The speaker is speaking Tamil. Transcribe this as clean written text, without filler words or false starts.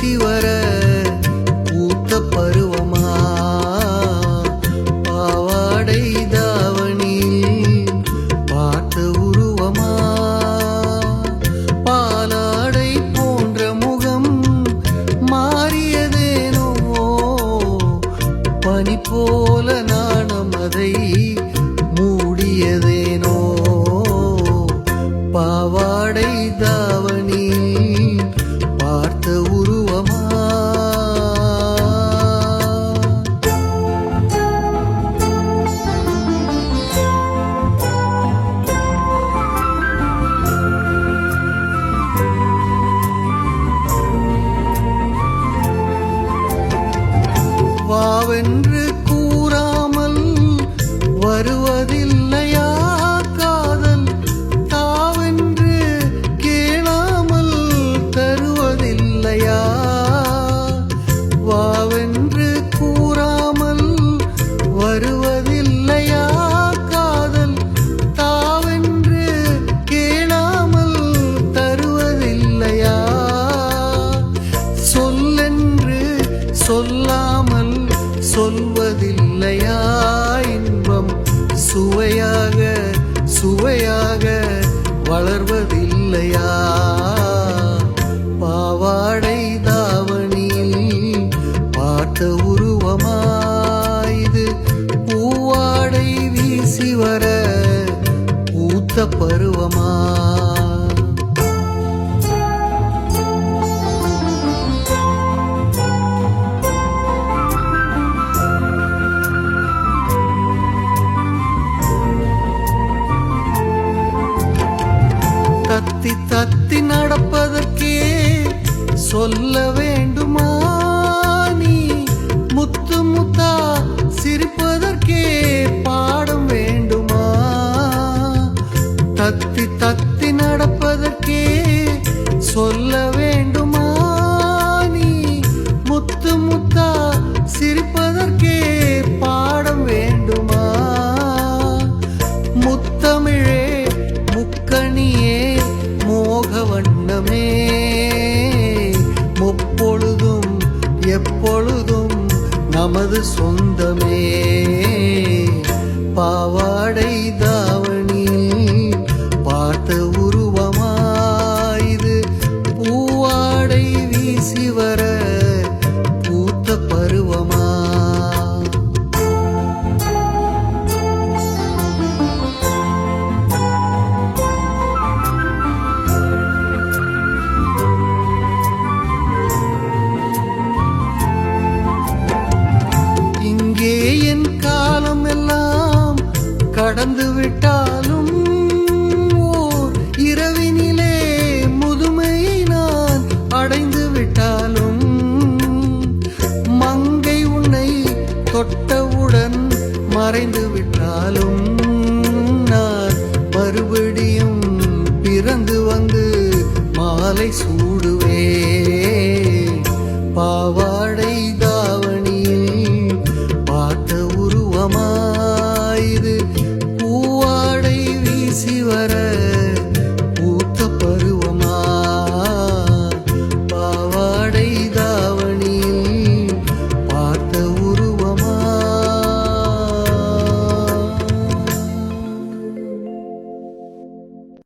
வீசி வர பூத்த பருவமா பாவாடை தாவணியில் பார்த்த உருவமா பாலாடை போன்ற முகம் மாறியதேனோ பனி போல நாணம் அதை மூடியதேனோ பாவாடை தாவணி பார்த்த உருவமா வாவென்று கூறாமல் வருவதில்லையா காதல் தாவென்று கேளாமல் தருவதில்லையா வாவென்று கூறாமல் வருவதில்லையா காதல் தாவென்று கேளாமல் தருவதில்லையா சொல்லென்று சொல்லாமல் சொல்வதில்லையா இன்பம் சுவையாக சுவையாக வளர்வதில்லையா பாவாடை தாவணியில் பார்த்த உருவமா இது பூவாடை வீசி வர பூத்த பருவமா தத்தி தத்தி நடப்பதற்கே சொல்ல வேண்டுமா நீ முத்து முத்தா சிரிப்பதற்கே பாடம் வேண்டுமா தத்தி தத்தி நடப்பதற்கே சொல்ல வேண்டுமா நீ முத்து முத்தா சிரிப்பதற்கே பாடம் வேண்டுமா முத்தமிழே முக்கணியே மோக வண்ணமே முப்பொழுதும் எப்பொழுதும் நமது சொந்தமே பாவாடை தாவணியில் பார்த்த உருவமா இது பூவாடை வீசி வர பூத்த பருவமா என் காலம் எல்லாம் கடந்து விட்டாலும் ஓர் இரவினிலே முதுமையை நான் அடைந்து விட்டாலும் மங்கை உன்னை தொட்டவுடன் மறைந்து விட்டாலும் நான் மறுபடியும் பிறந்து வந்து மாலை சூடுவே பாவாடை தாவணியில் பார்த்த உருவமா இது பூவாடை வீசி வர